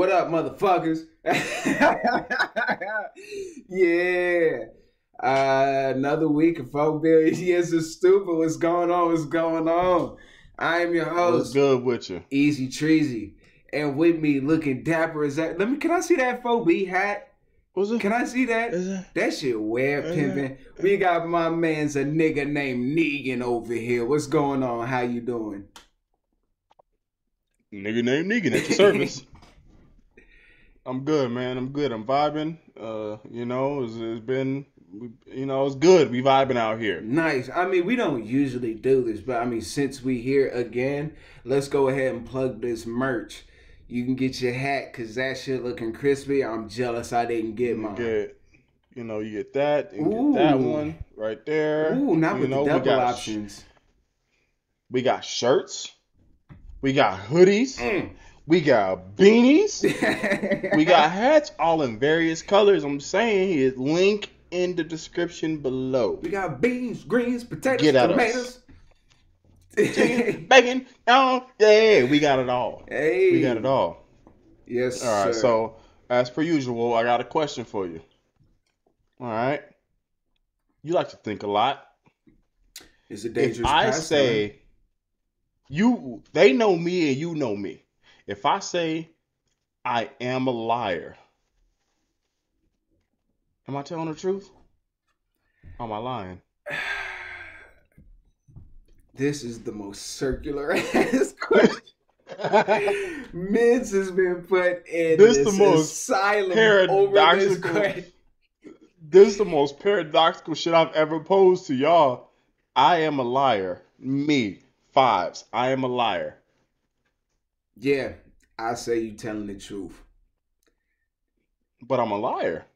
What up, motherfuckers? Yeah. Another week of 4 billion years of stupid. What's going on? What's going on? I am your host. What's good with you? Easy Treasy. And with me looking dapper is that. Can I see that 4B hat? What's it? Can I see that? That shit weird pimping. We got my man's a nigga named Negan over here. What's going on? How you doing? Nigga named Negan at your service. I'm good, man. I'm good. I'm vibing. It's been, it's good. We vibing out here. Nice. I mean, we don't usually do this, but I mean, since we here again, let's go ahead and plug this merch. You can get your hat because that shit looking crispy. I'm jealous I didn't get mine. You get that. You get that one right there. Ooh, not with the double options. We got shirts. We got hoodies. We got beanies. We got hats, all in various colors. I'm saying it's link in the description below. We got beans, greens, potatoes, tomatoes. Chicken, bacon, yeah, we got it all. Hey. We got it all. Yes, all right, sir. So, as per usual, I got a question for you. All right. You like to think a lot. It's a dangerous If I say, they know me and you know me. If I say I am a liar, am I telling the truth? Or am I lying? This is the most circular ass question. Mids has been put in this the most asylum over this question. This is the most paradoxical shit I've ever posed to y'all. I am a liar. Me. Fives. I am a liar. Yeah, I say you telling the truth. But I'm a liar.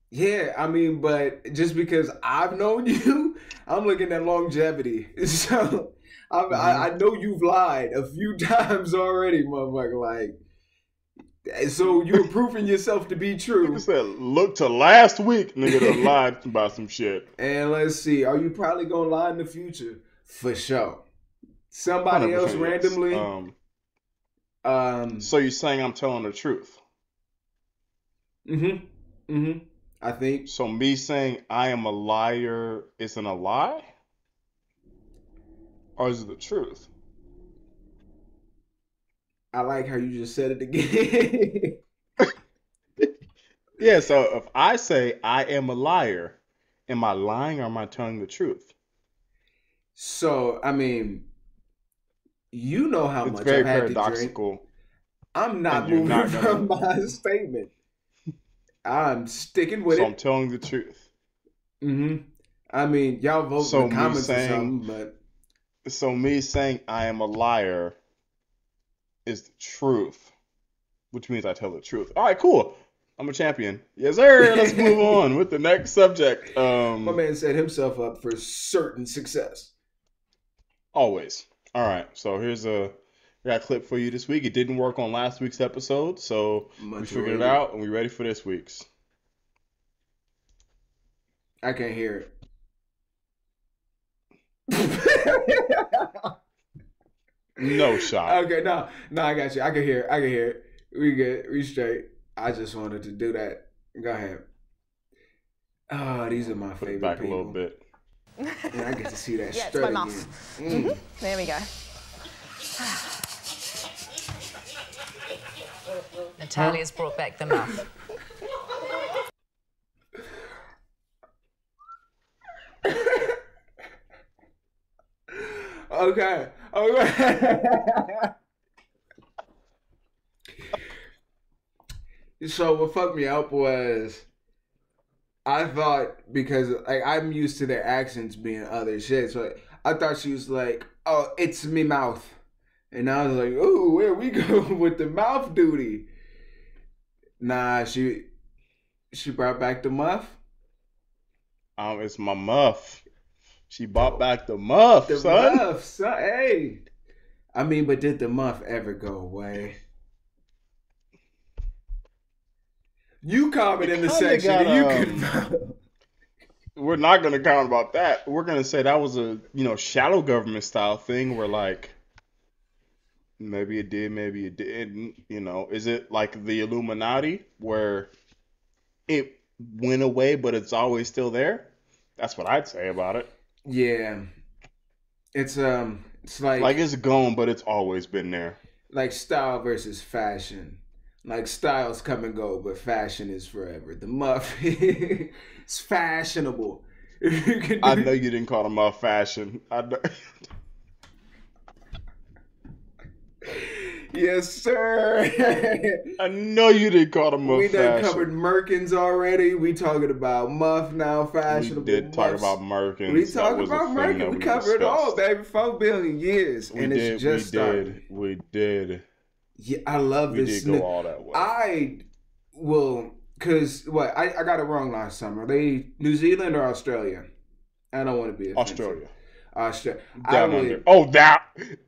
Yeah, I mean, but just because I've known you, I'm looking at longevity. So I know you've lied a few times already, motherfucker. Like, so you're proving yourself to be true. Nigga said, look to last week, nigga done lied about some shit. And let's see, are you probably gonna lie in the future? For sure. Somebody else randomly. So you're saying I'm telling the truth? I think. So me saying I am a liar isn't a lie? Or is it the truth? I like how you just said it again. Yeah, so if I say I am a liar, am I lying or am I telling the truth? So, I mean, you know how it's much very I've had paradoxical. To drink. I'm not moving from my statement. I'm sticking with it. So I'm telling the truth. I mean, y'all vote in the comments or something, but... So me saying I am a liar is the truth, which means I tell the truth. All right, cool. I'm a champion. Yes, sir. Let's move on with the next subject. My man set himself up for certain success. Always. All right, so we got a clip for you this week. It didn't work on last week's episode, so we figured it out, and we're ready for this week's. I can't hear it. No shot. Okay, no, I got you. I can hear it. We good. We straight. I just wanted to do that. Go ahead. Oh, these are my favorite back people. A little bit. And I get to see that strut it's my again. mouth. There we go. Natalia's brought back the muff. Okay. So what fucked me up was I thought, because like I'm used to their accents being other shit, so I thought she was like, "Oh, it's me mouth," and I was like, "Ooh, where we go with the mouth duty?" Nah, she brought back the muff. It's my muff. She brought back the muff, son. Muff, son. Hey, I mean, but did the muff ever go away? You comment in the section. And you can. We're not gonna comment about that. We're gonna say that was a shadow government style thing where like Maybe it did, maybe it didn't. You know, is it like the Illuminati where it went away, but it's always still there? That's what I'd say about it. Yeah, it's Like it's gone, but it's always been there. like style versus fashion. Like styles come and go, but fashion is forever. The muff it's fashionable. I know you didn't call them off fashion. I know. Yes, sir. I know you didn't call them We off done fashion. covered Merkins already. We talking about muff now, fashionable. We did talk muffs. about Merkins. We That talking was a about thing Merkin. that We covered it all, discussed. baby. 4 billion years, and it's just started. We did. Yeah, I love We this. did go all that way. I will, cause what I got it wrong last summer. They New Zealand or Australia? I don't want to be offensive. Australia. I Down would, under. Oh, that.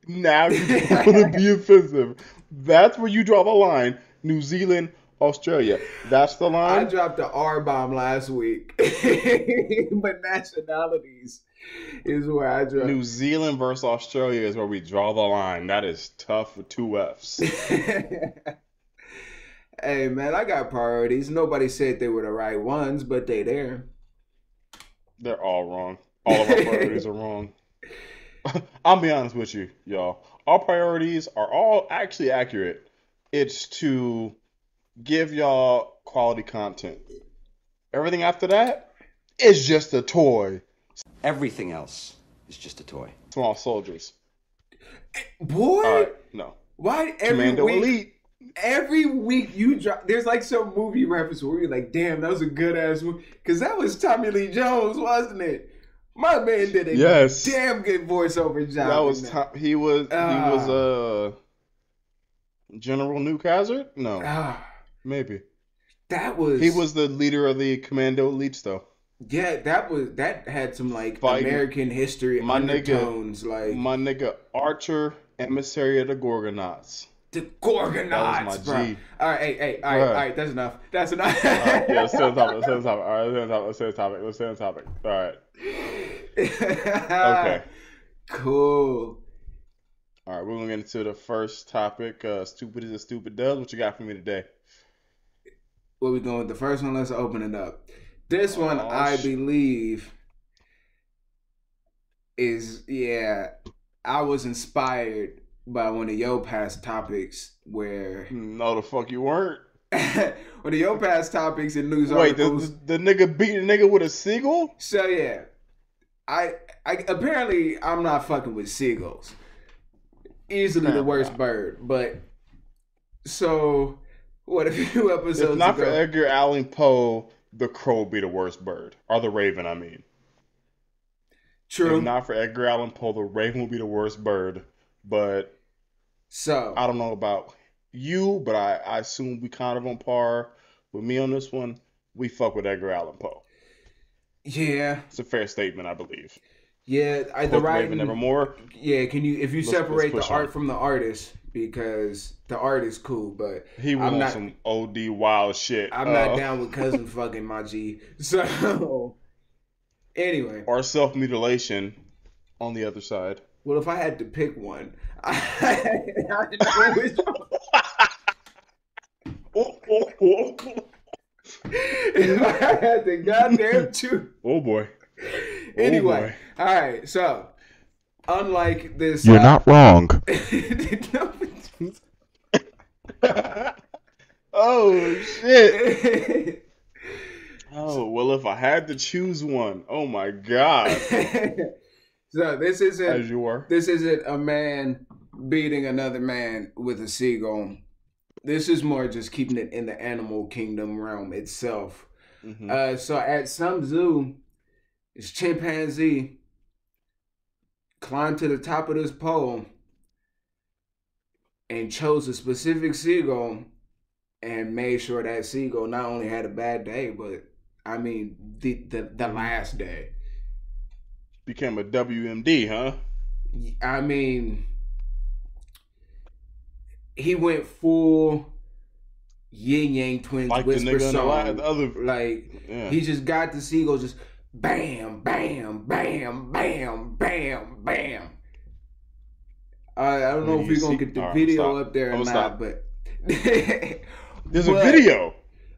Now you want to be offensive. That's where you draw the line. New Zealand, Australia. That's the I line. dropped the R bomb last week, but nationalities is where I dropped. New Zealand versus Australia is where we draw the line. That is tough with 2 F's. Hey man, I got priorities. Nobody said they were the right ones, but they there. They're all wrong. All of our priorities are wrong. I'll be honest with you, y'all. Our priorities are all actually accurate. It's to give y'all quality content. Everything after that is just a toy. Everything else is just a toy. Small soldiers. Boy, All right, no. why every Commando week? Elite. Every week you drop. There's like some movie reference where you're like, "Damn, that was a good ass movie," because that was Tommy Lee Jones, wasn't it? My man did a Yes. damn good voiceover job. That was in he was General Nuke Hazard? No, maybe. That was He was the leader of the Commando Elites, though. Yeah, that had some like Fighting. American history My undertones, like My nigga Archer, emissary of the Gorgonauts. the Gorgonauts, That was my bro. G. All right, all Bruh. right, that's enough. That's enough. Yeah, let's stay on topic. Let's stay on topic. All right, let's stay on topic. Let's stay on topic. All right. Okay. Cool. All right, we're gonna get into the first topic. Stupid is a stupid does. What you got for me today? Where we going with the first one? Let's open it up. This one, I believe, is I was inspired by one of your past topics where No, the fuck you weren't. one of your past topics in news Wait, articles. the nigga beat a nigga with a seagull? So yeah, I apparently I'm not fucking with seagulls. Easily the worst bird, but so what a few episodes If not ago. for Edgar Allan Poe, the crow would be the worst bird. Or the raven, I mean. True. If not for Edgar Allan Poe, the raven would be the worst bird. But So I don't know about you, but I assume we kind of on par with me on this one. We fuck with Edgar Allan Poe. yeah, It's a fair statement, I believe. the Quote writing. Raven Nevermore. Yeah, can you if you Let's separate the push art on. from the artist, because the art is cool, but He was I'm on not some OD wild shit. I'm not down with cousin fucking my G. So anyway, Or self-mutilation on the other side. well if I had to pick one, I know which one. If I had to goddamn choose. Oh boy. Anyway, all right. So, unlike this, You're not wrong. Oh shit. Oh well, if I had to choose one, oh my god. So this As isn't you were. this isn't a man beating another man with a seagull. This is more just keeping it in the animal kingdom realm itself. Mhm. So at some zoo, this chimpanzee climbed to the top of this pole and chose a specific seagull and made sure that seagull not only had a bad day, but I mean the last day. Became a WMD, huh? I mean, he went full Yin Yang Twins Like the whisper nigga in song. the other. Like Yeah. he just got the seagull just bam, bam, bam, bam, bam, bam. I don't know if we're gonna get the video up there or not, but there's a video.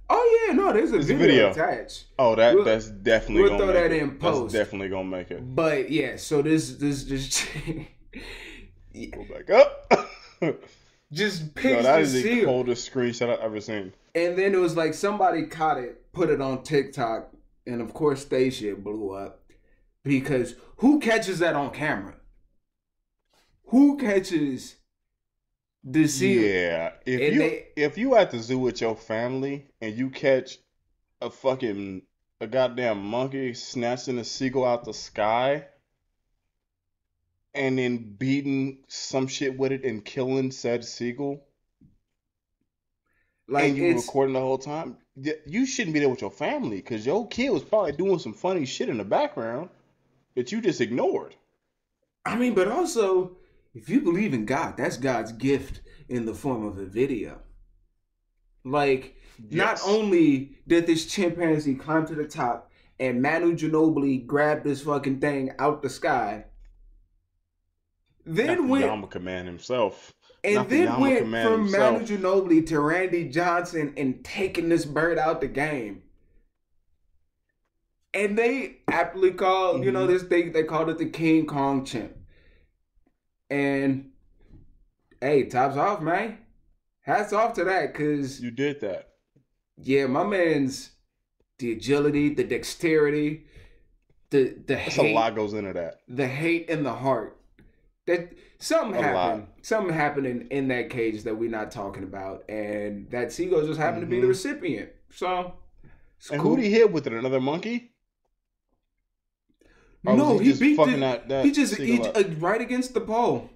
Oh yeah, no, there's a video attached. Oh, that's definitely gonna throw that in post. That's definitely gonna make it. But yeah, so this go back up. Just picks that the is seal. The coldest screenshot I've ever seen. And then it was like somebody caught it, put it on TikTok, and of course they shit blew up. Because who catches that on camera? Who catches the seal? Yeah, if you at the zoo with your family and you catch a goddamn monkey snatching a seagull out the sky and then beating some shit with it and killing said seagull, like, and you recording the whole time, you shouldn't be there with your family because your kid was probably doing some funny shit in the background that you just ignored. I mean, but also, if you believe in God, that's God's gift in the form of a video. Like, Not only did this chimpanzee climb to the top and Manu Ginobili grabbed this fucking thing out the sky, then went Yarmulke man himself. And then went from Manu Ginobili to Randy Johnson and taking this bird out the game. And they aptly called, you know, this thing, they called it the King Kong chimp. And, hey, tops off, man. Hats off to that, because... You did that. Yeah, my man's the agility, the dexterity, the That's hate. A lot goes into that. The hate and the heart. That something happened. Something happened in that cage that we're not talking about. And that seagull just happened to be the recipient. So, and cool. Who'd he hit with it? Another monkey? No, he beat he just right against the pole.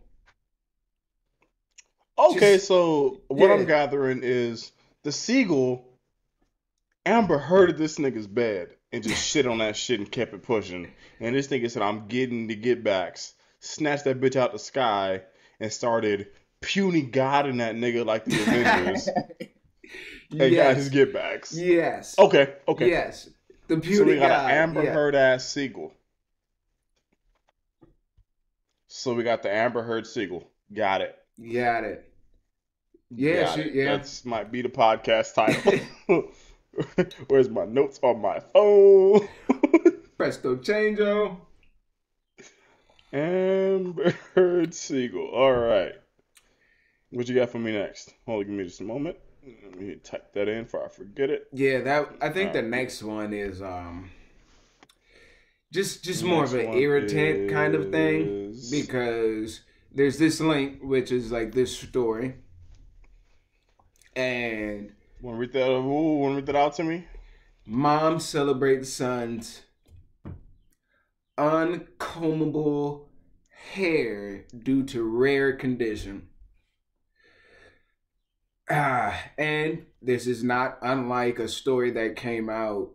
Okay, so what I'm gathering is the seagull, Amber heard this nigga's bed and just shit on that shit and kept it pushing. And this nigga said, I'm getting the get backs. Snatched that bitch out the sky and started puny God in that nigga like the Avengers. And got his get backs. Yes. Okay. Yes. The puny So we got God. an Amber Heard ass seagull. So we got the Amber Heard seagull. Got it. Yeah, That might be the podcast title. Where's my notes on my phone? Presto changeo. Amber Heard seagull. All right. What you got for me next? Hold on, give me just a moment. Let me type that in before I forget it. Yeah, I think the next one is just more of an irritant kind of thing, because there's this link which is like this story, and want to read that out to me? Mom celebrates son's uncombable hair due to rare condition. And this is not unlike a story that came out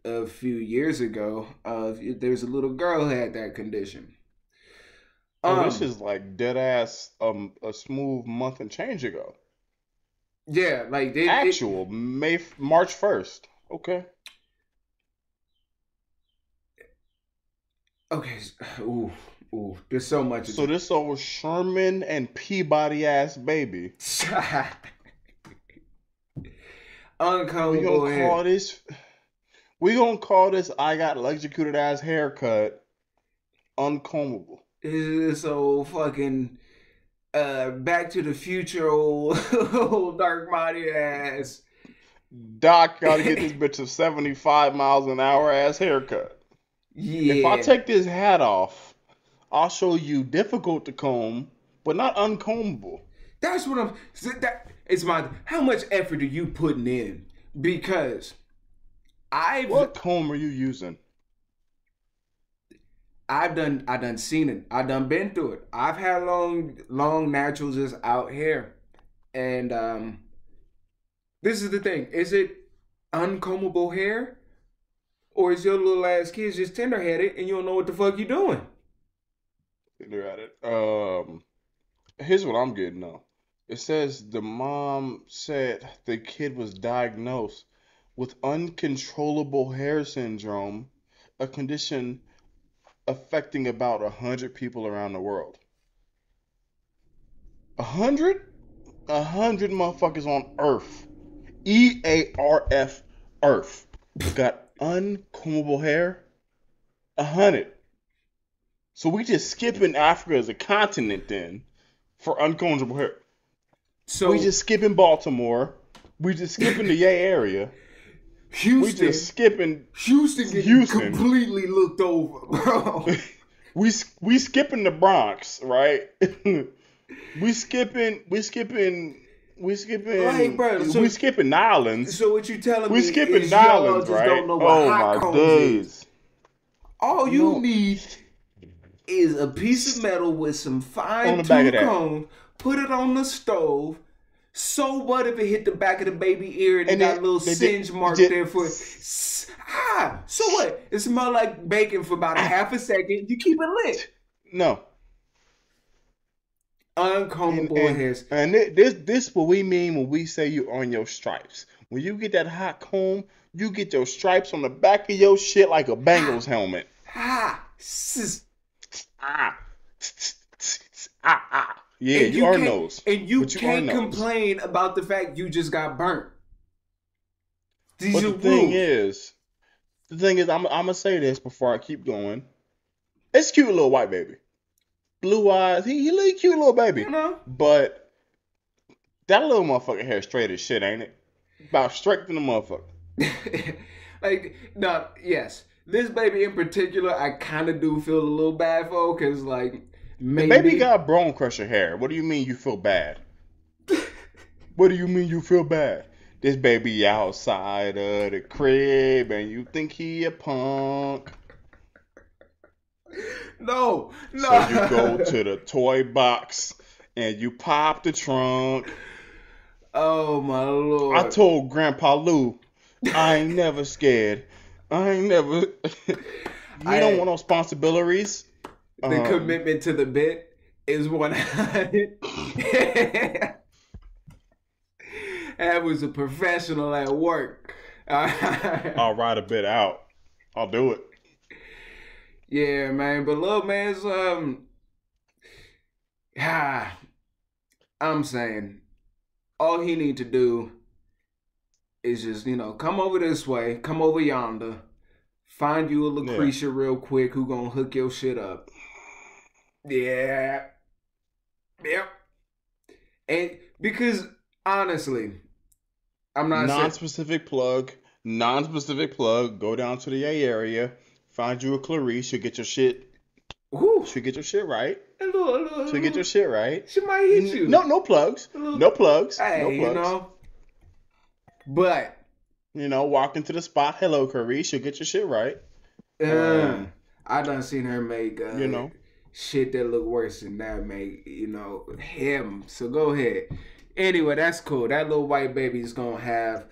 a few years ago of there's a little girl who had that condition. This is like dead ass a smooth month and change ago. Yeah, like March 1st. Okay. Okay. Ooh. There's so much. So this old Sherman and Peabody ass baby. Uncomable hair. We gonna call this I got electrocuted ass haircut uncombable. This old fucking Back to the Future old dark body ass. Doc gotta get this bitch a 75 miles an hour ass haircut. Yeah. If I take this hat off, I'll show you difficult to comb, but not uncombable. That's what how much effort are you putting in? Because what comb are you using? I've done seen it. I done been through it. I've had long natural just out hair. And this is the thing. Is it uncombable hair? Or is your little ass kids just tender-headed and you don't know what the fuck you doing? They're at it. Here's what I'm getting though. It says the mom said the kid was diagnosed with uncontrollable hair syndrome, a condition affecting about 100 people around the world. 100? 100 motherfuckers on Earth. EARF Earth. Got uncombable hair. 100. So we just skipping Africa as a continent then for uncombable hair. So we just skipping Baltimore. We just skipping the Yay area. Houston. We just skipping Houston. Completely looked over, bro. we skipping the Bronx, right? we skipping. Like, bro, so, we skipping Nolans. So what you telling me? We skipping is Nolans, y'all just right? Don't know what hot combs is. All you need is a piece of metal with some fine tooth combs. Put it on the stove. So what if it hit the back of the baby ear and it got a little singe mark there for so what? It smelled like bacon for about a half a second. You keep it lit. No. Uncombable hairs. And this what we mean when we say you on your stripes. When you get that hot comb, you get your stripes on the back of your shit like a Bengals helmet. Yeah, you are nose. And you can't complain about the fact you just got burnt. But the thing is, I'm gonna say this before I keep going. It's a cute little white baby. Blue eyes, he a cute little baby. You know? But that little motherfucker hair straight as shit, ain't it? About straight to the motherfucker. Like, no, yes. This baby in particular, I kind of do feel a little bad for, because, like, maybe... The baby got bone crusher hair. What do you mean you feel bad? What do you mean you feel bad? This baby outside of the crib, and you think he a punk. No. So you go to the toy box, and you pop the trunk. Oh, my Lord. I told Grandpa Lou, I ain't never scared. I ain't never... You don't want no responsibilities. The commitment to the bit is 100. That was a professional at work. I'll ride a bit out. I'll do it. Yeah, man. But little man's I'm saying all he need to do is just, come over this way, come over yonder, find you a Lucretia real quick who gonna hook your shit up. Yeah. Yep. And because honestly, I'm not non-specific plug. Go down to the A area, find you a Clarice, she'll get your shit. Ooh. She'll get your shit right. She'll get your shit right. She might hit you. No plugs. No plugs. Hey, no plugs. But walk into the spot. Hello, Clarice. She'll get your shit right. I done seen her make shit that look worse than that make him. So go ahead. Anyway, that's cool. That little white baby is gonna have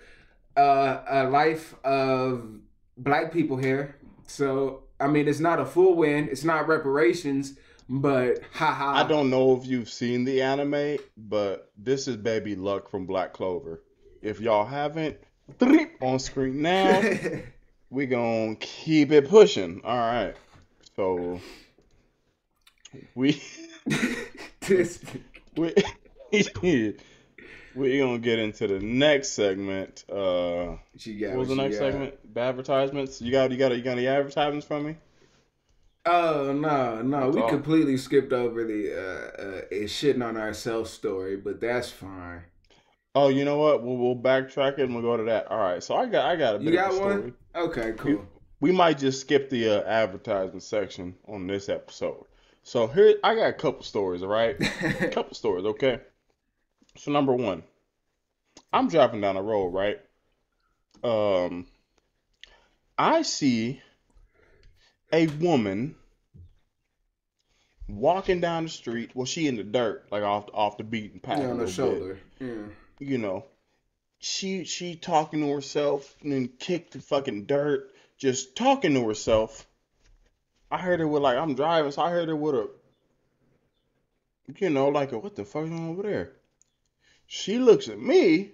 a life of black people here. So I mean, it's not a full win. It's not reparations, but haha. I don't know if you've seen the anime, but this is Baby Luck from Black Clover. If y'all haven't, on screen now. We gonna keep it pushing. All right. So we gonna get into the next segment. What was the next segment? Advertisements. You got any advertisements from me? Oh no. We completely skipped over the shitting on ourselves story, but that's fine. Oh, you know what? We'll backtrack it and we'll go to that. All right. So I got a bit of a story. One? Okay, cool. We might just skip the advertisement section on this episode. So here, I got a couple stories, all right? A couple stories, okay? So number one, I'm driving down the road, right? I see a woman walking down the street. Well, she in the dirt, like off the beaten path. On the shoulder. Yeah. She talking to herself and then kicked the fucking dirt, just talking to herself. I heard her with I'm driving, so I heard her with a what the fuck is on over there? She looks at me.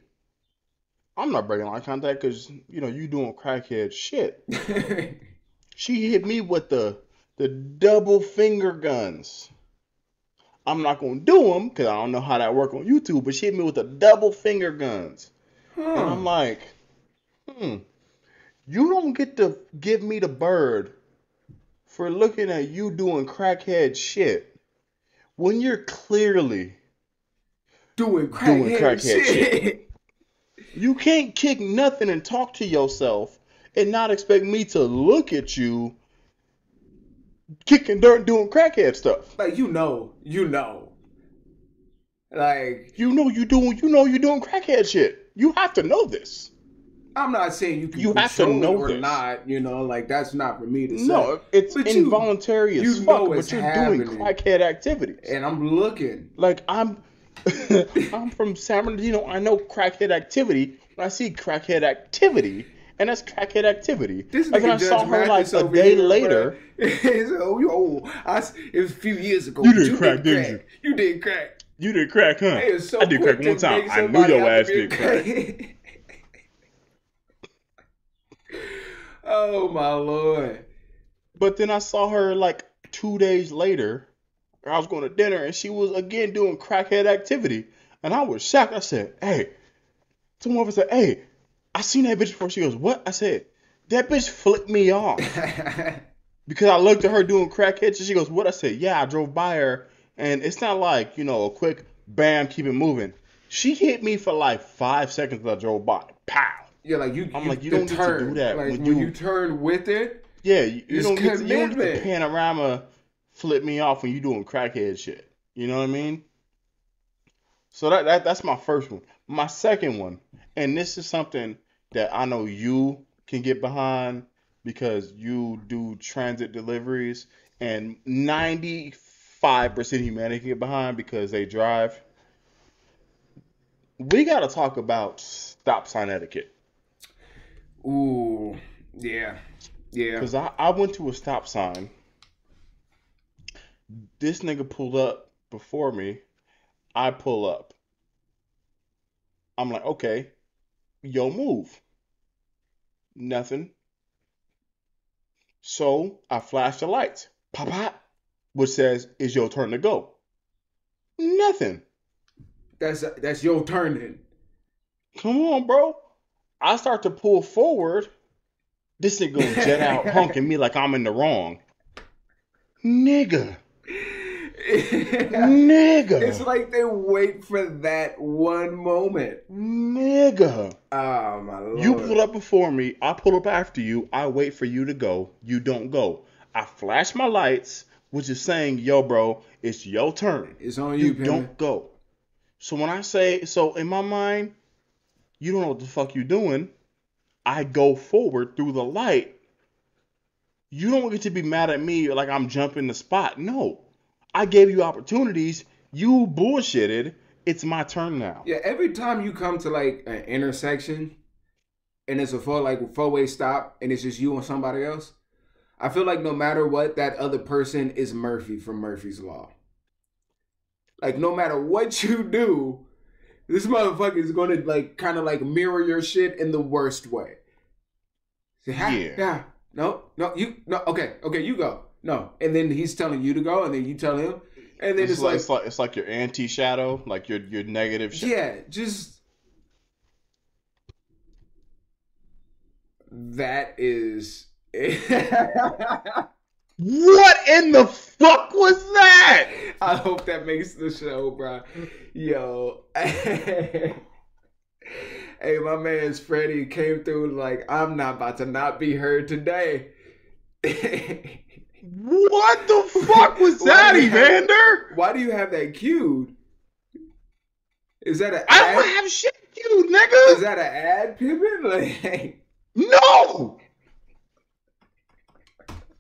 I'm not breaking eye contact because, you doing crackhead shit. She hit me with the double finger guns. I'm not gonna do them because I don't know how that work on YouTube. But she hit me with the double finger guns, and I'm like, you don't get to give me the bird for looking at you doing crackhead shit when you're clearly doing crackhead shit. You can't kick nothing and talk to yourself and not expect me to look at you kicking dirt and doing crackhead stuff. Like you know. Like you're doing crackhead shit. You have to know this. I'm not saying you can you have to know or this. not, like that's not for me to say. No, it's but involuntary as fuck, but you're doing crackhead activities. And I'm looking. Like I'm from San Bernardino. I know crackhead activity. When I see crackhead activity, and that's crackhead activity. This like when I saw her like a day later. It was a few years ago. You did crack, didn't you? You did crack. You did crack, huh? So I did crack one time. I knew your ass did crack. Oh my Lord. But then I saw her like 2 days later. I was going to dinner and she was again doing crackhead activity. And I was shocked. I said, hey. Someone said, hey, I seen that bitch before. She goes, what? I said, that bitch flipped me off. Because I looked at her doing crackhead. And she goes, what? I said, yeah, I drove by her. And it's not like, a quick bam, keep it moving. She hit me for like 5 seconds as I drove by. Pow. Yeah, like you don't get to do that. Like when you turn with it. Yeah, you don't get the panorama flip me off when you doing crackhead shit. You know what I mean? So that's my first one. My second one, and this is something that I know you can get behind because you do transit deliveries, and 95% of humanity can get behind because they drive. We got to talk about stop sign etiquette. Ooh, yeah. Because I went to a stop sign. This nigga pulled up before me. I pull up. I'm like, okay, yo, move. Nothing. So I flash the lights. Pop, pop. Which says, it's your turn to go. Nothing. That's your turn then. Come on, bro. I start to pull forward. This nigga gonna jet out honking me like I'm in the wrong. Nigga. Nigga. It's like they wait for that one moment. Nigga. Oh, my Lord. You pull up before me. I pull up after you. I wait for you to go. You don't go. I flash my lights, which is saying, yo, bro, it's your turn. It's on you, You don't go. So when I say, in my mind, you don't know what the fuck you doing. I go forward through the light. You don't get to be mad at me like I'm jumping the spot. No. I gave you opportunities. You bullshitted. It's my turn now. Yeah, every time you come to like an intersection and it's a four-way stop and it's just you and somebody else, I feel like no matter what, that other person is Murphy from Murphy's Law. Like no matter what you do, this motherfucker is going to kind of mirror your shit in the worst way. Say, yeah. No, okay, you go. No. And then he's telling you to go, and then you tell him. And then it's like your anti-shadow, like your negative shadow. Yeah, just that is What in the fuck was that? I hope that makes the show, bro. Yo. Hey, my man's Freddie came through like, I'm not about to not be heard today. What the fuck was that, Evander? Why do you have that queued? Is that an ad? I don't have shit queued, nigga. Is that an ad, Pippin? No!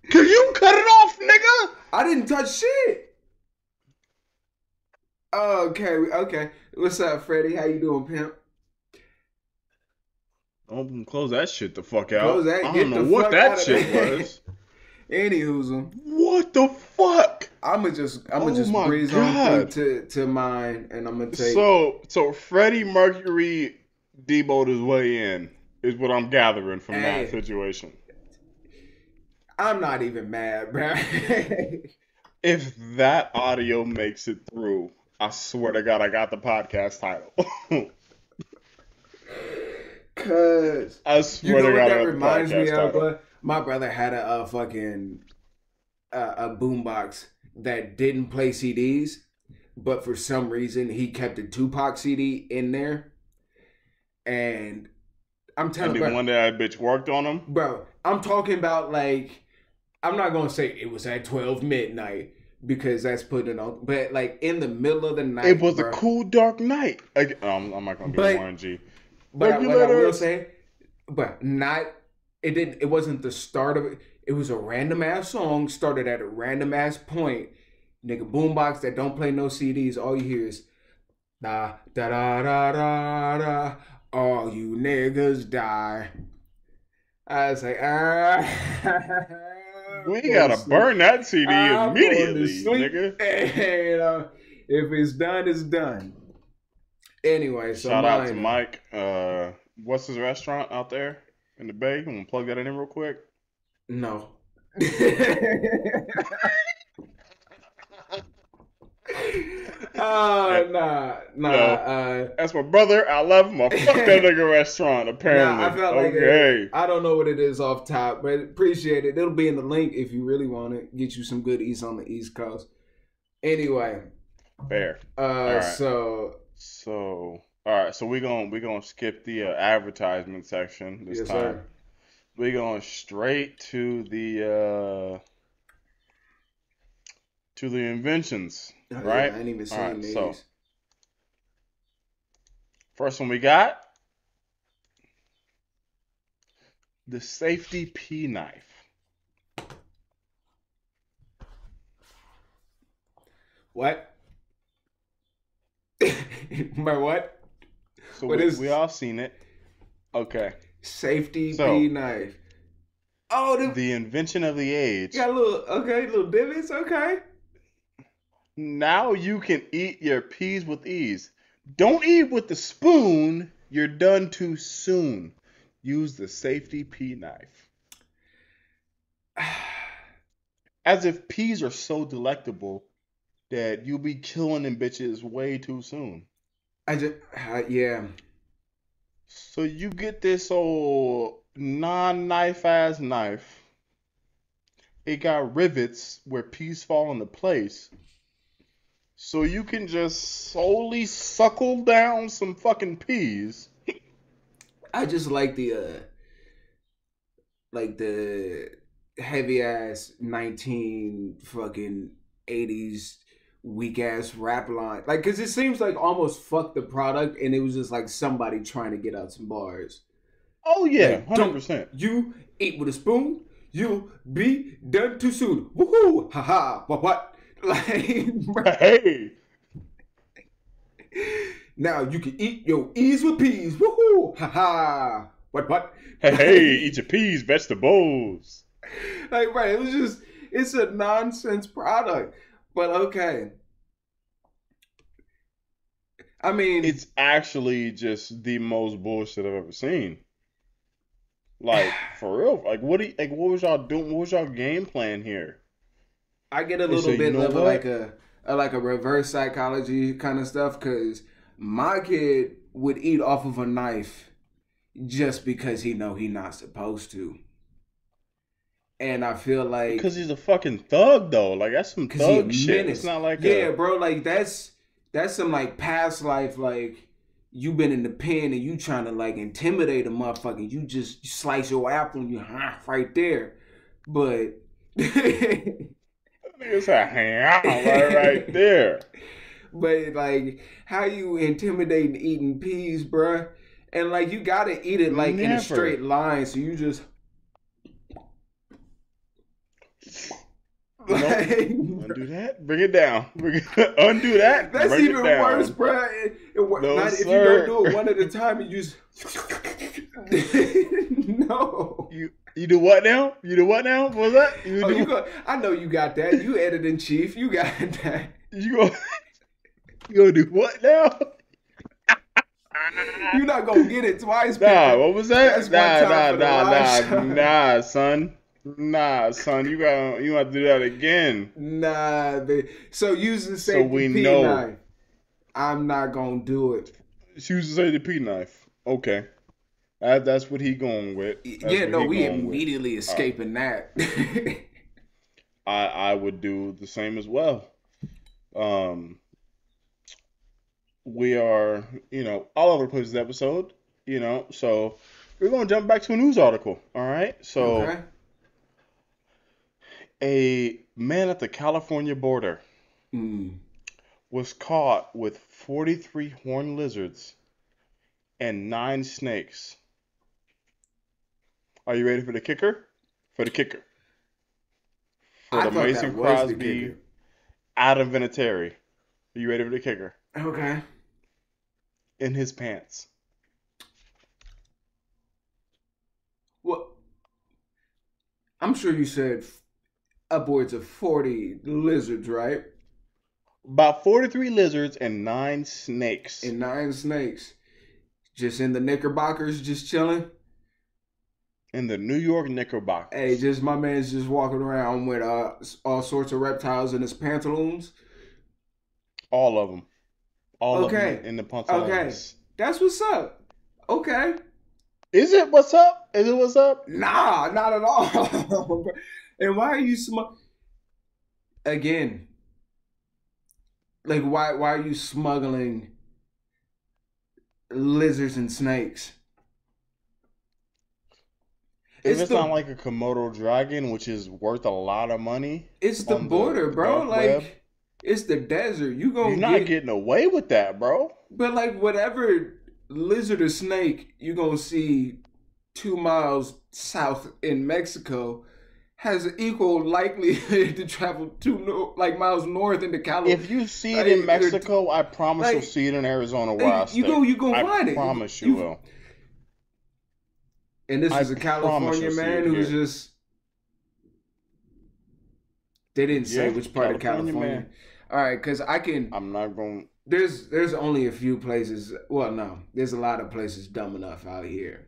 Can you cut it off, nigga? I didn't touch shit. Okay. What's up, Freddie? How you doing, pimp? I'm close that shit the fuck out. Close that, I don't know what that shit was. Anywho's. What the fuck? I'ma just breeze on through to mine, and I'm gonna take. So Freddie Mercury demoted his way in is what I'm gathering from that situation. I'm not even mad, bro. If that audio makes it through, I swear to God, I got the podcast title. Cause I you swear know to what God, that I got the reminds me podcast of, title. bro? My brother had a fucking a boombox that didn't play CDs, but for some reason he kept a Tupac CD in there. And I'm telling, And bro, then one day that bitch worked on him. bro, I'm talking about like, I'm not gonna say it was at 12 midnight because that's putting it on, but like in the middle of the night, It was bro. a cool dark night. I'm not gonna be Warren G. But what I will say, but not it didn't. It wasn't the start of it. It was a random ass song started at a random ass point. Nigga, boombox that don't play no CDs. All you hear is da da da da da da. All you niggas die. I was like, we gotta burn that CD immediately, nigga. And, if it's done, it's done. Anyway, so shout out to Mike. What's his restaurant out there in the Bay? You want to plug that in real quick? No. Nah. That's my brother. I love him. I fuck that nigga restaurant, apparently. Nah, I felt like I don't know what it is off top, but appreciate it. It'll be in the link if you really want it. Get you some good eats on the East Coast. Anyway. Fair. Right. So all right, so we're gonna skip the advertisement section this time. Sir. We're going straight to the inventions, right? Yeah, I ain't even seen these. So first one we got the safety pea knife. What? My what? So we all seen it. Okay. Safety pea knife. Oh, the invention of the age. Got little divots. Okay. Now you can eat your peas with ease. Don't eat with the spoon. You're done too soon. Use the safety pea knife. As if peas are so delectable that you'll be killing them bitches way too soon. Yeah. So you get this old non-knife ass knife. It got rivets where peas fall into place. So you can just solely suckle down some fucking peas. I just like the heavy ass 19 fucking 80s weak ass rap line, like, cause it seems like almost fuck the product, and it was just like somebody trying to get out some bars. Oh yeah, 100%. You eat with a spoon, you be done too soon. Woohoo! Haha! What? Like, hey. Now you can eat your ease with peas. Woohoo! Haha! What? Hey, eat your peas, vegetables. Like, right? It's a nonsense product. But okay. I mean, it's actually just the most bullshit I've ever seen. Like, for real. Like, what was y'all doing? What was y'all game plan here? I get a little bit of like a reverse psychology kind of stuff, because my kid would eat off of a knife just because he know he not supposed to. And I feel like because he's a fucking thug though. Like, that's some thug shit. It's not like bro. Like, that's some like past life. Like, you been in the pen and you trying to like intimidate a motherfucker. You just slice your apple and you right there. But it's right there. But like, how you intimidating eating peas, bruh? And like, you gotta eat it like in a straight line. So you just. Like, undo that. Bring it down. Undo that. That's bring even it down. worse, bro. No, if you don't do it one at a time, you just no. You do what now? You do what now? What was that? I know you got that. You editor in chief. You got that. You gonna do what now? You're not gonna get it twice. Nah, what was that? That's Nah, son. Nah, son, you got to do that again. Nah, so use the So safety we P know. knife. I'm not gonna do it. Choose to say the P knife. Okay. That's what he going with. That's Yeah, what no, he we going with. immediately escaping that. I would do the same as well. Um, we are, all over the place this episode, so we're going to jump back to a news article. All right. So, Okay. a man at the California border was caught with 43 horned lizards and 9 snakes. Are you ready for the kicker? For the kicker. For I the thought Mason that was the Crosby, kicker. Adam Vinatieri. Are you ready for the kicker? Okay. In his pants. Well, I'm sure you said upwards of 40 lizards, right? About 43 lizards and 9 snakes. And 9 snakes. Just in the Knickerbockers, just chilling. In the New York Knickerbockers. Hey, just my man's just walking around with all sorts of reptiles in his pantaloons. All of them. All Okay. of them in the pantaloons. Okay. That's what's up. Okay. Is it what's up? Is it what's up? Nah, not at all. And why are you again? Like why are you smuggling lizards and snakes? If it's not like a Komodo dragon, which is worth a lot of money. It's the border, bro. Like web, it's the desert. You're not getting away with that, bro. But like whatever lizard or snake you're gonna see 2 miles south in Mexico has an equal likelihood to travel 2 miles north into California. If you see it in Mexico, I promise you'll see it in Arizona where I stay. You gonna find it. I promise you will. And this is a California man who's just... They didn't say which part of California. All right, because I'm not going... There's only a few places... Well, no. There's a lot of places dumb enough out here.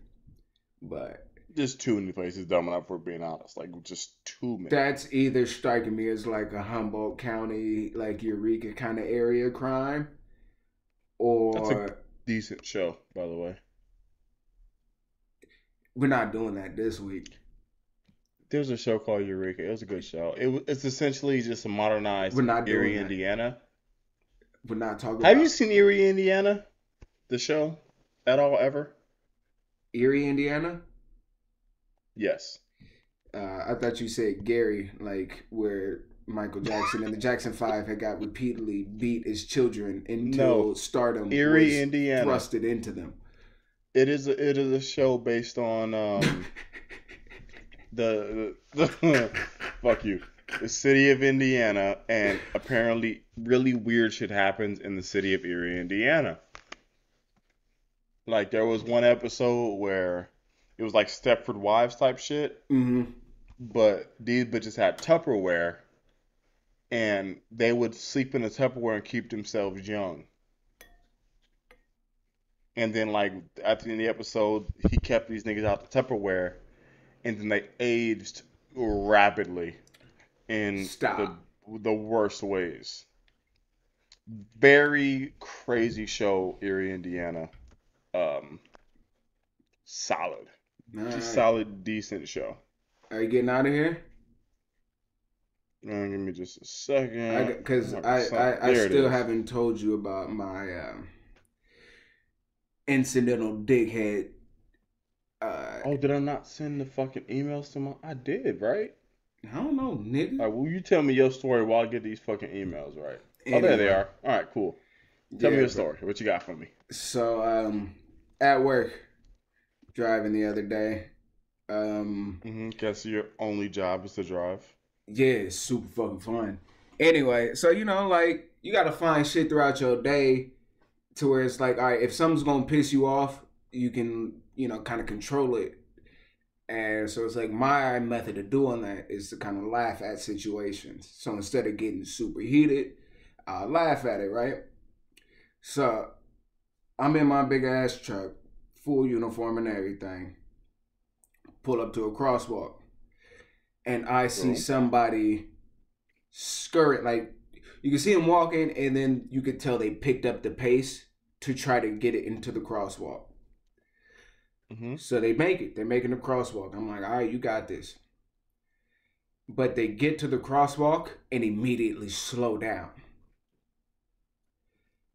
But... There's too many places dumb enough, for being honest. Like, just too many. That's either striking me as like a Humboldt County, like Eureka kind of area crime. Or... That's a decent show, by the way. We're not doing that this week. There's a show called Eureka. It was a good show. It's essentially just a modernized Eerie, Indiana. We're not talking Have you seen Eerie, Indiana? The show? At all, ever? Eerie, Indiana? Yes. I thought you said Gary, like where Michael Jackson and the Jackson 5 had got repeatedly beat as children until stardom Eerie, was Indiana. thrusted into them. It is a show based on the fuck you, the city of Indiana, and apparently really weird shit happens in the city of Eerie, Indiana. Like there was one episode where it was like Stepford Wives type shit, but these bitches had Tupperware, and they would sleep in the Tupperware and keep themselves young. And then, like, at the end of the episode, he kept these niggas out the Tupperware, and then they aged rapidly in the worst ways. Very crazy show, Eerie, Indiana. Solid. Just solid, decent show. Are you getting out of here? Give me just a second. Because I still haven't told you about my... incidental dickhead. Did I not send the fucking emails to my... I did, right? I don't know, nigga. All right, will you tell me your story while I get these fucking emails right? Anyway. Oh, there they are. All right, cool. Tell me your story. What you got for me? So, at work, driving the other day. Guess your only job is to drive? Yeah, it's super fucking fun. Anyway, so, you gotta find shit throughout your day to where it's like, all right, if something's gonna piss you off, you can, kind of control it. And so it's like my method of doing that is to kind of laugh at situations. So instead of getting super heated, I'll laugh at it, right? So I'm in my big ass truck, full uniform and everything. Pull up to a crosswalk. and I see True. somebody scurry, like you can see them walking, and then you could tell they picked up the pace to try to get it into the crosswalk. So they make it. They're making the crosswalk. I'm like, all right, you got this. But they get to the crosswalk and immediately slow down.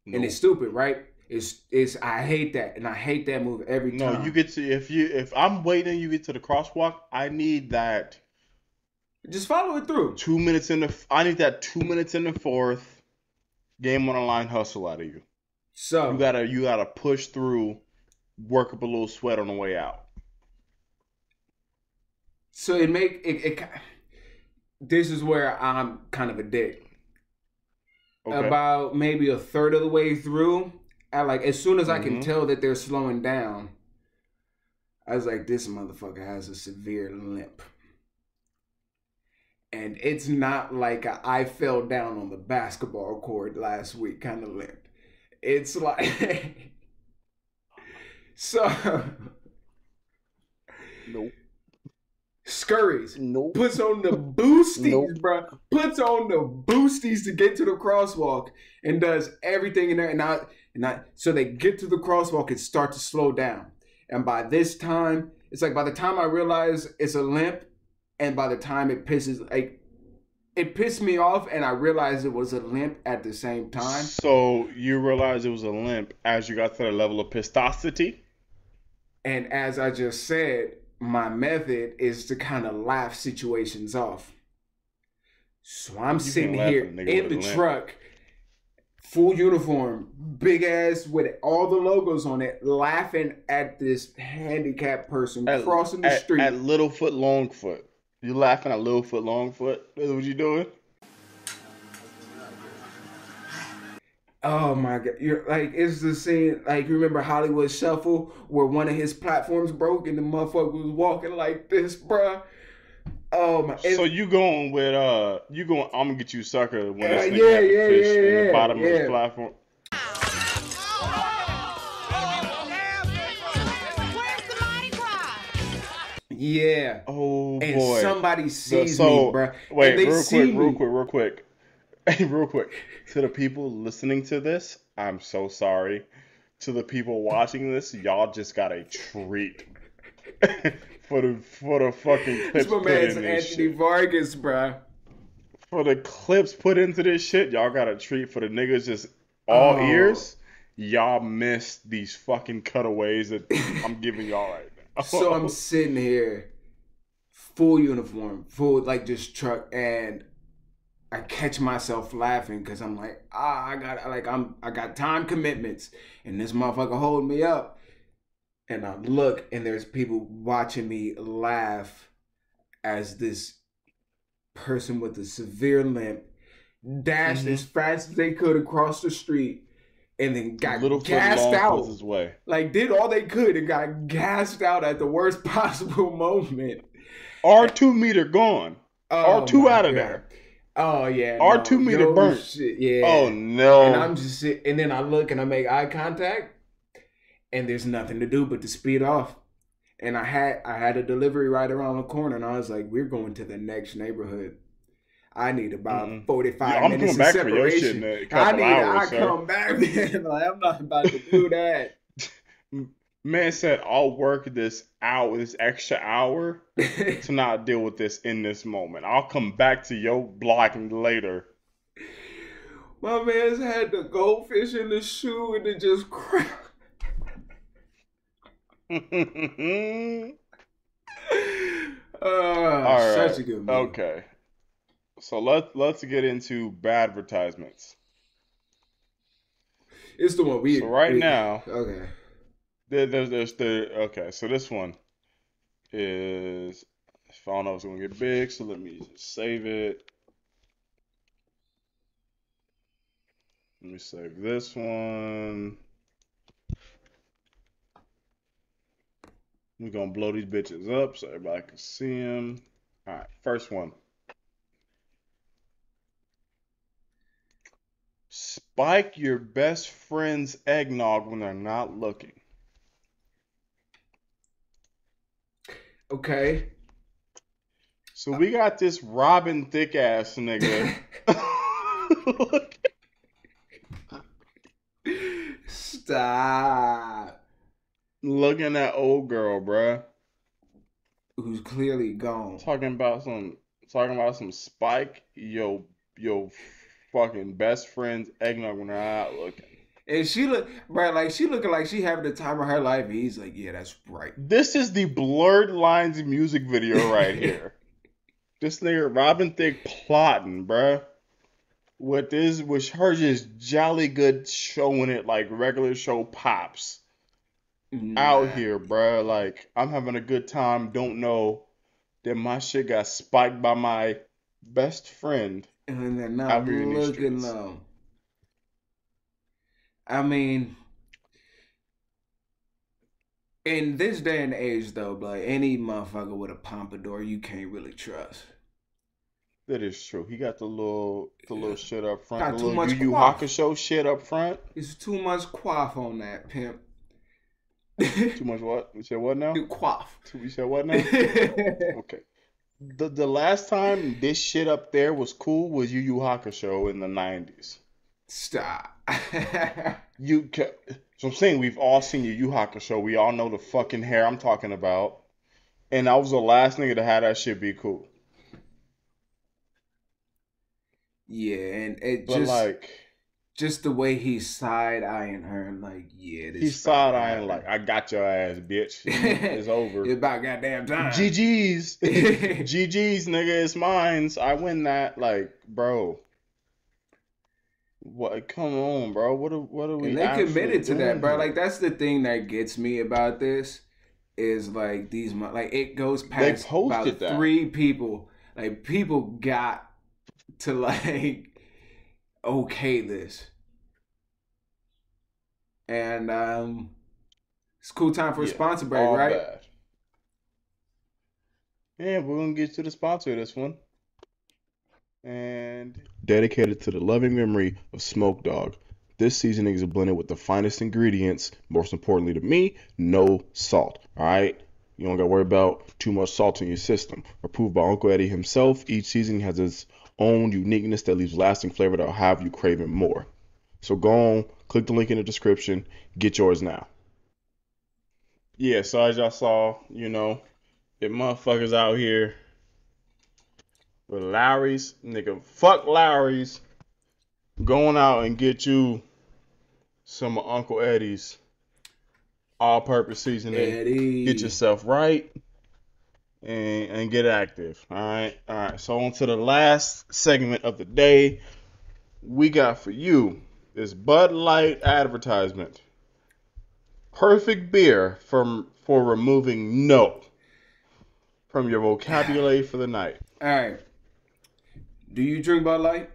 Nope. And it's stupid, right? It's I hate that, and I hate that move every time. No, you get to if I'm waiting, you get to the crosswalk. I need that. Just follow it through. 2 minutes in the. I need that 2 minutes in the fourth. Game on the line hustle out of you. So you gotta push through, work up a little sweat on the way out. So this is where I'm kind of a dick. Okay. About maybe a third of the way through, as soon as I can tell that they're slowing down, I was like, this motherfucker has a severe limp. And it's not like I fell down on the basketball court last week kind of limp. It's like so nope. Scurries. Nope. Puts on the boosties, bro. Puts on the boosties to get to the crosswalk and does everything in there. And so they get to the crosswalk and start to slow down. And by this time, it's like by the time I realize it's a limp, and by the time it pissed me off, and I realized it was a limp at the same time. So you realized it was a limp as you got to the level of pistosity? And as I just said, my method is to kind of laugh situations off. So I'm sitting here in the truck, full uniform, big ass with all the logos on it, laughing at this handicapped person crossing the street. At Littlefoot Longfoot. You laughing at Littlefoot Longfoot? That's what you doing? Oh my God. You're like, it's the scene, like, you remember Hollywood Shuffle where one of his platforms broke and the motherfucker was walking like this, bruh? Oh my. So you going with, I'm gonna get you sucker when this nigga had the fish in the bottom of his platform. Yeah. Oh boy. And somebody sees me, bruh. Wait, real quick. Hey, real quick. To the people listening to this, I'm so sorry. To the people watching this, y'all just got a treat for the fucking clips. This my man's Anthony Vargas, bruh. For the clips put into this shit, y'all got a treat. For the niggas just all ears, y'all missed these fucking cutaways that I'm giving y'all right now. So I'm sitting here, full uniform, full just truck, and I catch myself laughing because I'm like, I got time commitments, and this motherfucker holding me up. And I look, and there's people watching me laugh as this person with a severe limp dashed as fast as they could across the street, and then got gassed out. His way. Like, did all they could and got gassed out at the worst possible moment. R2 meter gone. R2 out of there. Oh yeah, R2 meter burnt. Shit, yeah. Oh no. And I'm just sitting, and then I look and I make eye contact, and there's nothing to do but to speed off. And I had a delivery right around the corner, and I was like, we're going to the next neighborhood. I need about 45 minutes of separation. For your shit in a couple hours, come back, man. Like, I'm not about to do that. Man said, I'll work this extra hour to not deal with this in this moment. I'll come back to your block later. My man's had the goldfish in the shoe and it just cracked. All right. Such a good movie. Okay. So let's get into bad advertisements. It's the one now. Okay. Okay, so this one is, I don't know if it's going to get big, so let me just save it. Let me save this one. We're going to blow these bitches up so everybody can see them. All right, first one. Spike your best friend's eggnog when they're not looking. Okay. So we got this Robin thick ass nigga. Stop. Looking at old girl, bruh. Who's clearly gone. Talking about some Spike, yo fucking best friend's eggnog when they're out looking. And she look right, like she looking like she having the time of her life. And he's like, yeah, that's right. This is the Blurred Lines music video right here. This nigga Robin Thicke plotting, bruh. With her just jolly good showing it like regular show pops. Out here, bruh. Like, I'm having a good time. Don't know that my shit got spiked by my best friend. And they're not out here in these looking streets. low. I mean, in this day and age, though, like any motherfucker with a pompadour, you can't really trust. That is true. He got the little shit up front. Got The too little much Yu Yu quaff. Hakusho shit up front. It's too much quaff on that, pimp. Too much what? You said what now? Quaff. You said what now? Okay. The last time this shit up there was cool was Yu Yu Hakusho in the 90s. Stop. So I'm saying we've all seen Yu Yu Hakusho. We all know the fucking hair I'm talking about. And I was the last nigga to have that shit be cool. Yeah, and it But just the way he's side-eyeing her, like, yeah, this he's side-eyeing like, I got your ass, bitch. It's over. It's about goddamn time. GG's. GG's, nigga. It's mine. I win that. Like, bro. What? Come on, bro. What are we? And they committed to that, bro. Here? Like, that's the thing that gets me about this is like these, like, it goes past about that. 3 people. Like, people got to like okay this, and it's a cool time for a sponsor break, right? Bad. Yeah, we're gonna get to the sponsor of this one. And dedicated to the loving memory of Smoke Dog. This seasoning is blended with the finest ingredients. Most importantly to me, no salt. Alright? You don't gotta worry about too much salt in your system. Approved by Uncle Eddie himself, each seasoning has its own uniqueness that leaves lasting flavor that will have you craving more. So go on, click the link in the description, get yours now. Yeah, so as y'all saw, if motherfuckers out here with Lowry's, nigga, fuck Lowry's, going out and get you some of Uncle Eddie's all-purpose seasoning. Eddie. Get yourself right and get active. All right. So on to the last segment of the day. We got for you this Bud Light advertisement. Perfect beer for removing no from your vocabulary for the night. All right. Do you drink Bud Light?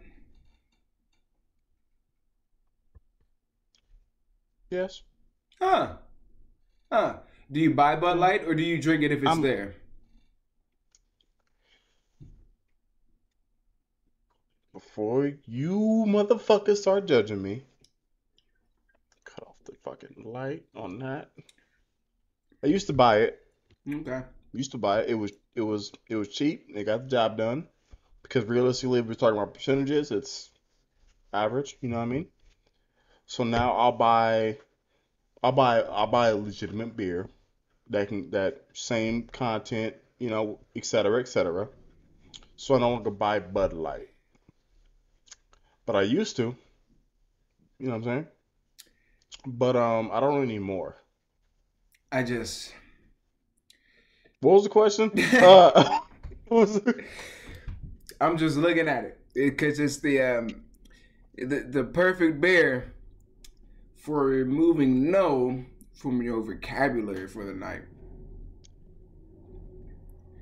Yes. Do you buy Bud Light or do you drink it if it's there? Before you motherfuckers start judging me, cut off the fucking light on that. I used to buy it. Okay. Used to buy it. It was cheap. It got the job done. Because realistically, if we're talking about percentages, it's average. You know what I mean? So now I'll buy a legitimate beer that same content, et cetera, et cetera. So I don't want to buy Bud Light. But I used to. You know what I'm saying? But I don't anymore. I just. What was the question? What was it? I'm just looking at it because it's the perfect beer for removing no from your vocabulary for the night.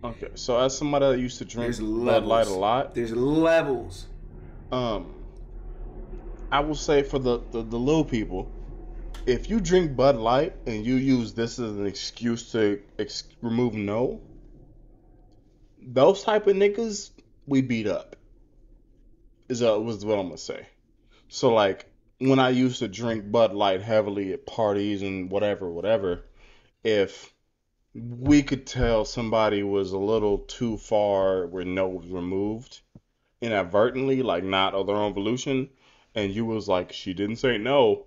Okay, so as somebody that used to drink There's Bud Light a lot, there's levels. I will say for the little people, if you drink Bud Light and you use this as an excuse to remove no, those type of niggas we beat up. Was what I'm gonna say. So like when I used to drink Bud Light heavily at parties and whatever, if we could tell somebody was a little too far where no was removed inadvertently, like not of their own volition, and you was like, she didn't say no.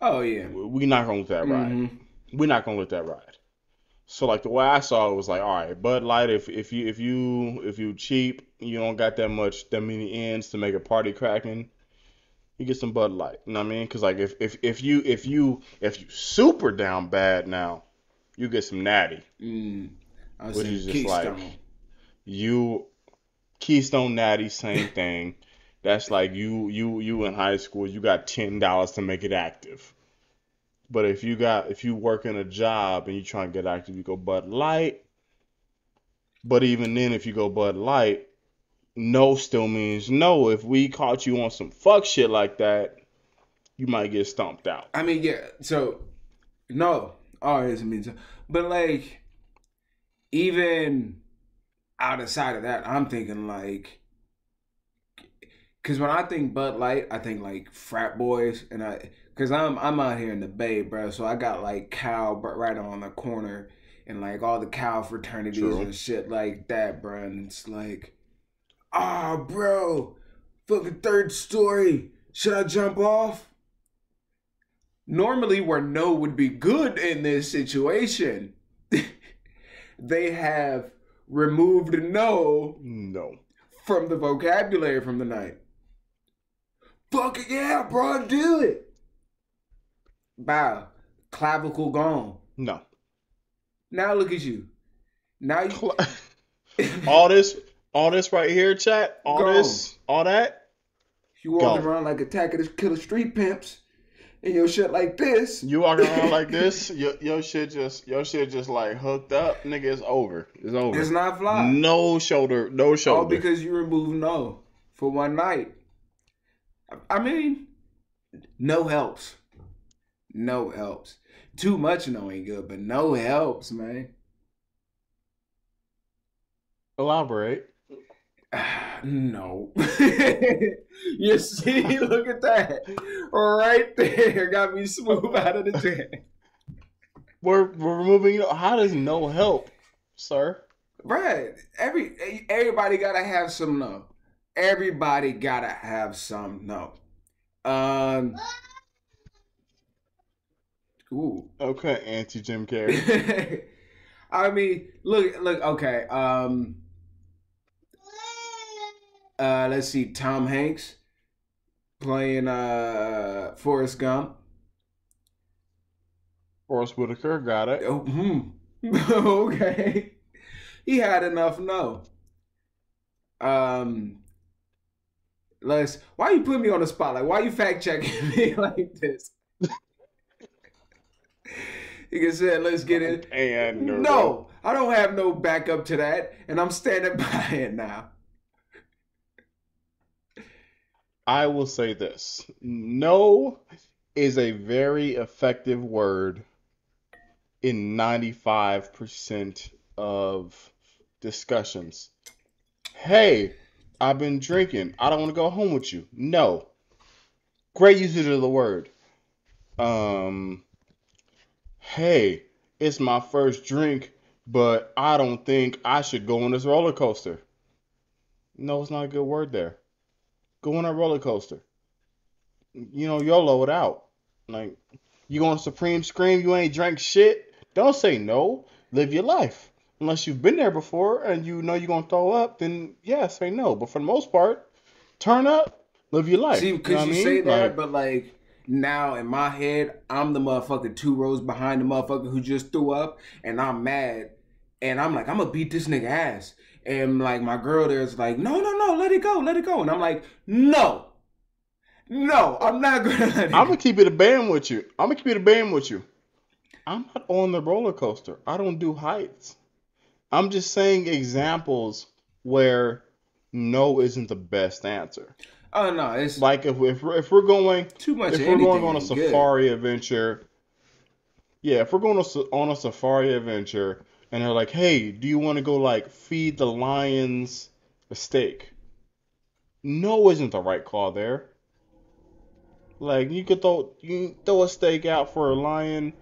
Oh yeah. We not gonna let that ride. Mm-hmm. We're not gonna let that ride. So like the way I saw it was like, all right, Bud Light, if you cheap, you don't got that many ends to make a party cracking, you get some Bud Light. You know what I mean? Because like if you super down bad now, you get some Natty, I was which saying is just Keystone. like you Keystone Natty, same thing. That's like you in high school, you got $10 to make it active. But if you work in a job and you try and get active, you go Bud Light. But even then, if you go Bud Light, no still means no. If we caught you on some fuck shit like that, you might get stomped out. I mean, yeah. So no, always means, but like even outside of that, I'm thinking like, because when I think Bud Light, I think like frat boys, and because I'm out here in the Bay, bro. So I got like Cal, but right on the corner, and like all the Cal fraternities True. and shit like that, bro. And it's like, ah, bro, fucking third story. Should I jump off? Normally, where no would be good in this situation, they have removed no No. from the vocabulary from the night. Fuck it, yeah, bro, do it. Bow, clavicle gone. No. Now look at you. Now you all this right here, chat. All Gone. this, all that. you walking Go. around like Attack of the Killer Street Pimps and your shit like this. You walking around like this, your shit just like hooked up, nigga. It's over. It's over. It's not fly. No shoulder. All because you removed no for one night. I mean, no helps. No helps. Too much no ain't good, but no helps, man. Elaborate. No. You see, look at that. Right there. Got me smooth out of the jam. We're removing. How does no help, sir? Right. Everybody gotta have some no. Everybody gotta have some no. Ooh. Okay, anti Jim Carrey. I mean, look, okay. Let's see, Tom Hanks playing Forrest Gump. Forrest Whitaker got it. Oh, okay. He had enough no. Why you put me on the spot? Like, why you fact checking me like this? He said, let's get it. And No, I don't have no backup to that, and I'm standing by it now. I will say this. No is a very effective word in 95% of discussions. Hey, I've been drinking. I don't want to go home with you. No. Great usage of the word. Hey, it's my first drink, but I don't think I should go on this roller coaster. No, it's not a good word there. Go on a roller coaster. YOLO it out. Like, you going to Supreme Scream, you ain't drank shit. Don't say no. Live your life. Unless you've been there before and you know you're going to throw up, then yeah, say no. But for the most part, turn up, live your life. See, because you say that, like, but like, now in my head, I'm the motherfucker 2 rows behind the motherfucker who just threw up, and I'm mad. And I'm like, I'm going to beat this nigga ass. And like, my girl there's like, no, let it go. And I'm like, no, I'm not going to let it I'm going to keep it a band with you. I'm not on the roller coaster. I don't do heights. I'm just saying examples where no isn't the best answer. Oh no, it's like if we're going too much. If we're going on a safari adventure, yeah. If we're going on a safari adventure, and they're like, "Hey, do you want to go like feed the lions a steak?" No, isn't the right call there. Like you throw a steak out for a lion.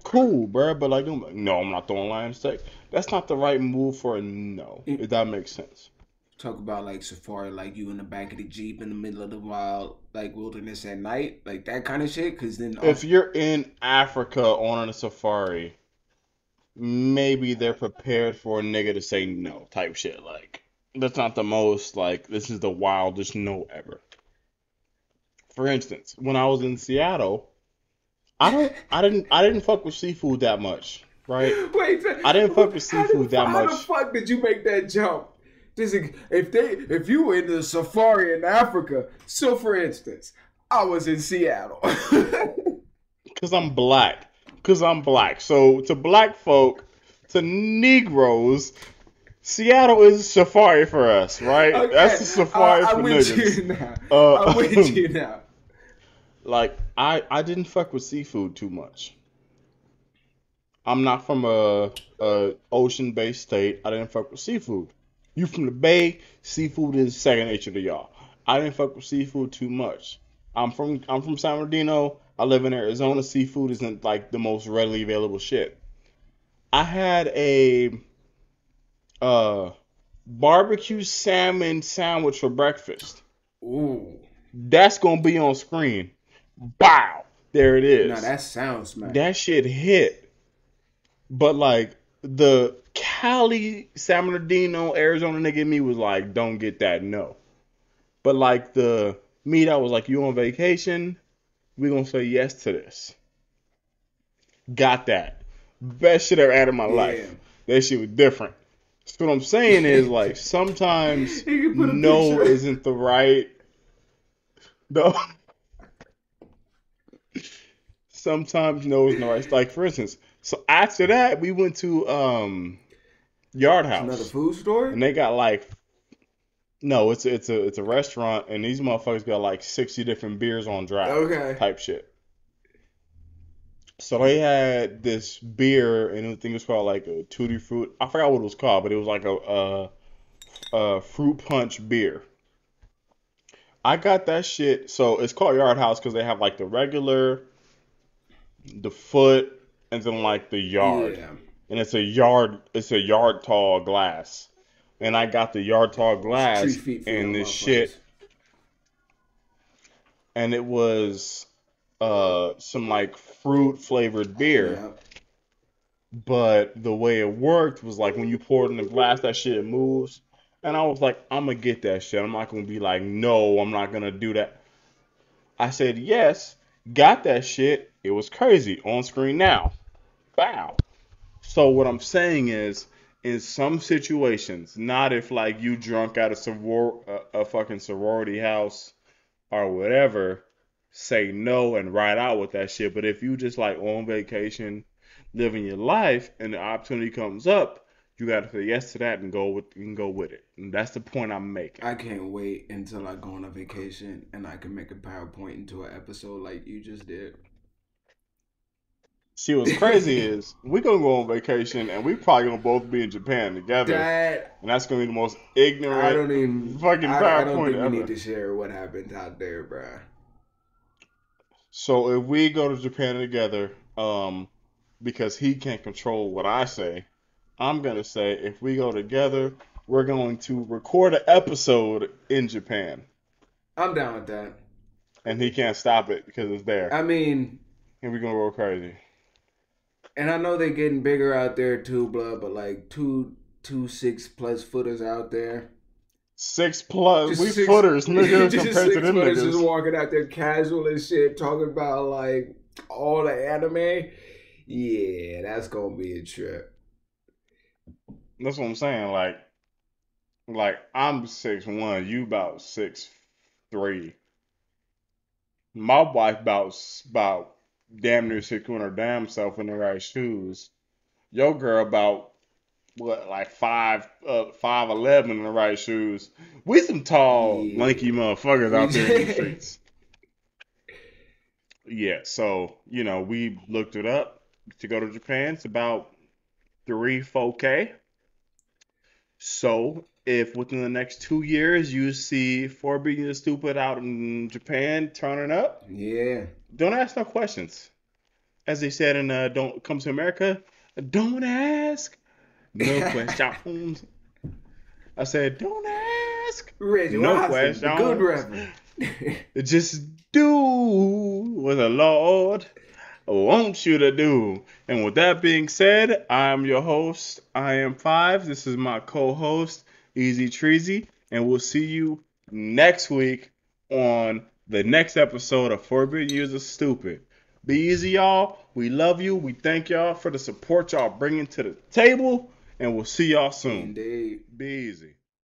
cool, bro. But like, I'm like, no, I'm not throwing lion steak. That's not the right move for a no. If that makes sense. Talk about like safari, like you in the back of the Jeep in the middle of the wild, like wilderness at night, like that kind of shit. Because then If also, you're in Africa on a safari, maybe they're prepared for a nigga to say no type shit. Like, that's not the most, like, this is the wildest no ever. For instance, when I was in Seattle, I didn't fuck with seafood that much, right? wait, I didn't fuck with seafood that how the much. fuck did you make that jump? If you were in the safari in Africa, so for instance, I was in Seattle. Cause I'm black. Cause I'm black. So to black folk, to Negroes, Seattle is a safari for us, right? Okay, That's a safari for I'm with niggas. you now. I'm with you now. Like I didn't fuck with seafood too much. I'm not from a ocean based state. I didn't fuck with seafood. You from the Bay, seafood is second nature to y'all. I didn't fuck with seafood too much. I'm from San Bernardino. I live in Arizona. Seafood isn't like the most readily available shit. I had a uh barbecue salmon sandwich for breakfast. Ooh, That's gonna be on screen. Bow. There it now is. that sounds smack. That shit hit. But like the Cali, San Bernardino, Arizona nigga in me was like, don't get that, no. But like the me that was like, you on vacation? We gonna say yes to this. Got that. Best shit I've had in my life. That shit was different. So what I'm saying is like sometimes You can put a no picture. isn't the right. No. Sometimes no isn't the right. Like for instance, so after that we went to Yard It's another House. food store. And they got like no, it's a restaurant and these motherfuckers got like 60 different beers on draft Okay. type shit. So they had this beer and I think it was called like a tutti fruit. I forgot what it was called, but it was like a fruit punch beer. I got that shit. So it's called Yard House because they have like the regular, the foot, and then like the yard. Yeah. And it's a yard tall glass. And I got the yard tall It's glass 3 feet for and y'all this motherfuckers. shit, and it was some like fruit flavored beer. Yeah. But the way it worked was like when you pour it in the glass, that shit moves. And I was like, I'm gonna get that shit. I'm not gonna be like, no, I'm not gonna do that. I said yes, got that shit. It was crazy. On screen now. Bow. So what I'm saying is, in some situations, not if like you drunk at a fucking sorority house or whatever, say no and ride out with that shit. But if you just like on vacation, living your life, and the opportunity comes up, you gotta say yes to that and go with it. And that's the point I'm making. I can't wait until I go on a vacation and I can make a PowerPoint into an episode like you just did. See, what's crazy is we gonna go on vacation and we probably gonna both be in Japan together, That and that's gonna be the most ignorant I don't even. fucking I don't PowerPoint think we ever. need to share what happened out there, bruh. So if we go to Japan together, because he can't control what I say, I'm gonna say if we go together, we're going to record an episode in Japan, I'm down with that. and he can't stop it because it's there, I mean, and we're gonna go crazy. and I know they're getting bigger out there too, blood, but like two 6+ footers out there. 6+, Just we six- footers, nigga, just compared to 6 them footers just niggas. walking out there casual and shit, talking about like all the anime. Yeah, that's gonna be a trip. That's what I'm saying. Like I'm 6'1", you about 6'3". My wife about damn near 6'1" her damn self in the right shoes. Your girl about what, like 5'11" in the right shoes. We some tall, Yeah. lanky motherfuckers out there in the streets. Yeah, so we looked it up to go to Japan. It's about 3-4K. So if within the next 2 years you see Forbidden the Stupid out in Japan turning up, Yeah. don't ask no questions. as they said in Don't Come to America, don't ask no questions. I said, don't ask Reggie no Watson, questions. the good reverend. Just do what the Lord wants you to do. And with that being said, I'm your host. I am 5. This is my co-host, Easy Treasy. And we'll see you next week on the next episode of Forbidden Use of Stupid. Be easy, y'all. We love you. We thank y'all for the support y'all bringing to the table. And we'll see y'all soon. Indeed. Be easy.